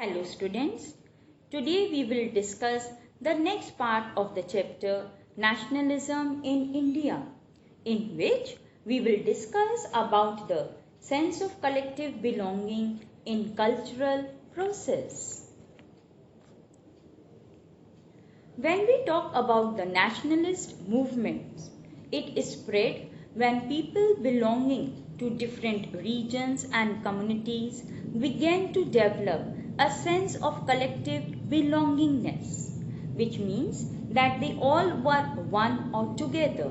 Hello students, today we will discuss the next part of the chapter Nationalism in India, in which we will discuss about the sense of collective belonging in cultural process. When we talk about the nationalist movements, it spread when people belonging to different regions and communities began to develop a sense of collective belongingness, which means that they all were one or together.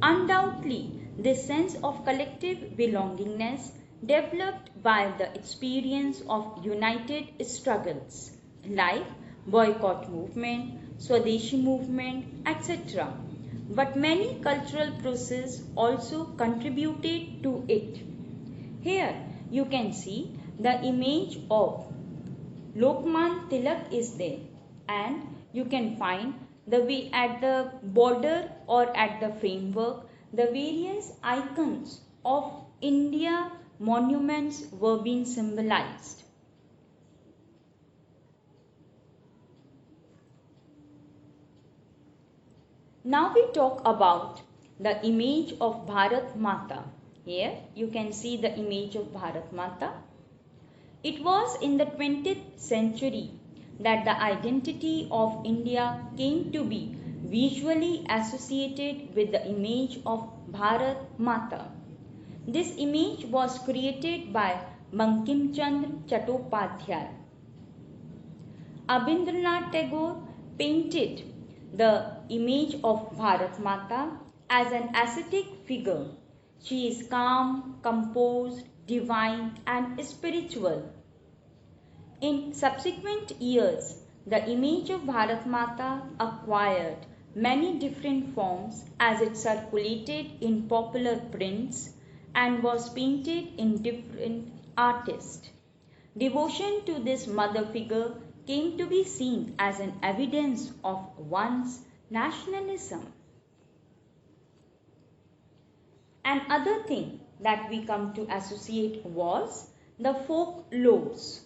Undoubtedly, this sense of collective belongingness developed by the experience of united struggles like boycott movement, Swadeshi movement, etc. But many cultural processes also contributed to it. Here you can see the image of Lokman Tilak is there, and you can find the way at the border or at the framework the various icons of India monuments were being symbolized. Now we talk about the image of Bharat Mata. Here you can see the image of Bharat Mata. It was in the 20th century that the identity of India came to be visually associated with the image of Bharat Mata. This image was created by Bankim Chandra Chattopadhyay. Abhindranath Tagore painted the image of Bharat Mata as an ascetic figure. She is calm, composed, divine and spiritual. In subsequent years, the image of Bharat Mata acquired many different forms as it circulated in popular prints and was painted in different artists. Devotion to this mother figure came to be seen as an evidence of one's nationalism. Another thing that we come to associate was the folklores.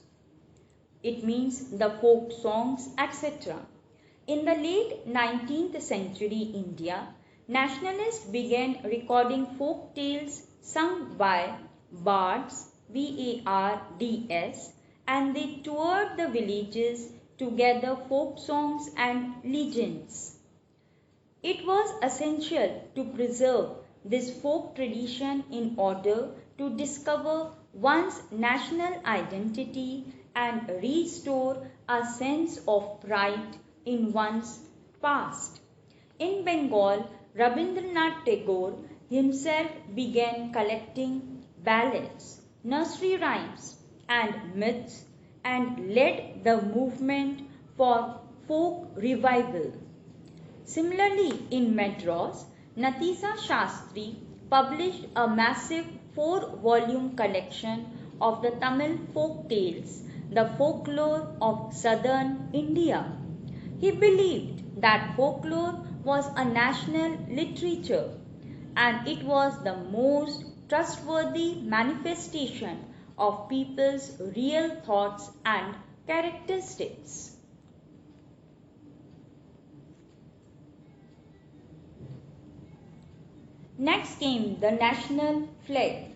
It means the folk songs, etc. In the late 19th century India, nationalists began recording folk tales sung by bards, B-A-R-D-S, and they toured the villages to gather folk songs and legends. It was essential to preserve this folk tradition in order to discover one's national identity and restore a sense of pride in one's past. In Bengal, Rabindranath Tagore himself began collecting ballads, nursery rhymes and myths and led the movement for folk revival. Similarly, in Madras, Natisa Shastri published a massive 4-volume collection of the Tamil folk tales, the folklore of southern India. He believed that folklore was a national literature and it was the most trustworthy manifestation of people's real thoughts and characteristics. Next came the national flag.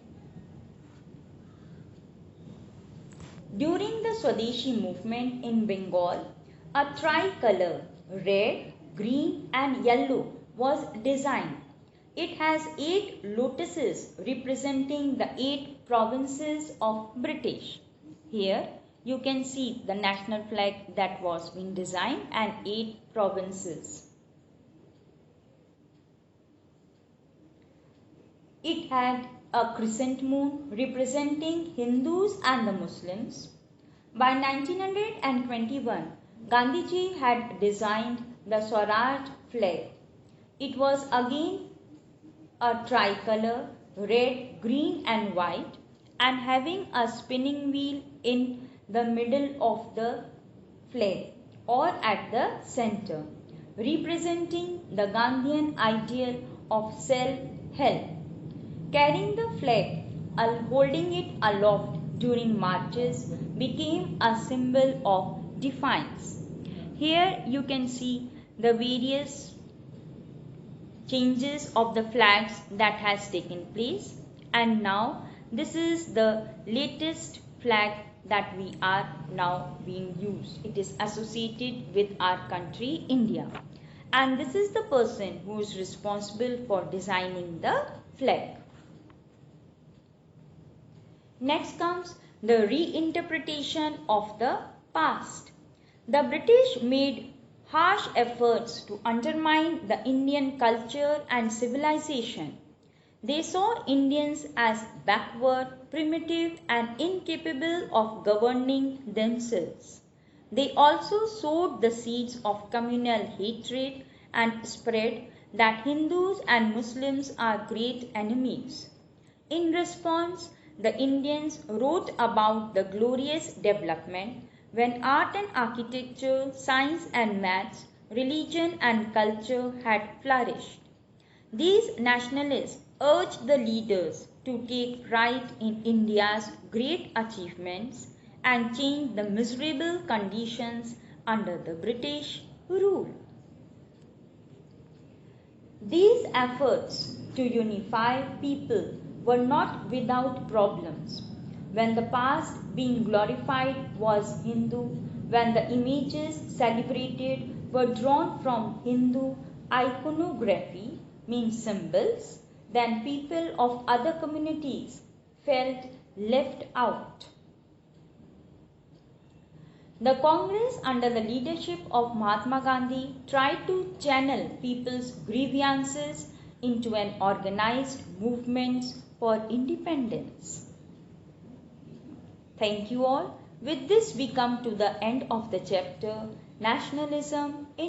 During the Swadeshi movement in Bengal, a tricolor red, green and yellow was designed. It has 8 lotuses representing the 8 provinces of British. Here you can see the national flag that was being designed and 8 provinces. It had a crescent moon representing Hindus and the Muslims. By 1921, Gandhiji had designed the Swaraj flag. It was again a tricolor, red, green and white, and having a spinning wheel in the middle of the flag or at the center, representing the Gandhian ideal of self-help. Carrying the flag, holding it aloft during marches became a symbol of defiance. Here you can see the various changes of the flags that has taken place, and now this is the latest flag that we are now being used. It is associated with our country India, and this is the person who is responsible for designing the flag. Next comes the reinterpretation of the past. The British made harsh efforts to undermine the Indian culture and civilization. They saw Indians as backward, primitive, and incapable of governing themselves. They also sowed the seeds of communal hatred and spread that Hindus and Muslims are great enemies. In response, the Indians wrote about the glorious development when art and architecture, science and maths, religion and culture had flourished. These nationalists urged the leaders to take pride in India's great achievements and change the miserable conditions under the British rule. These efforts to unify people were not without problems. When the past being glorified was Hindu, when the images celebrated were drawn from Hindu iconography, means symbols, then people of other communities felt left out. The Congress under the leadership of Mahatma Gandhi tried to channel people's grievances into an organized movement for independence. Thank you all. With this we come to the end of the chapter Nationalism in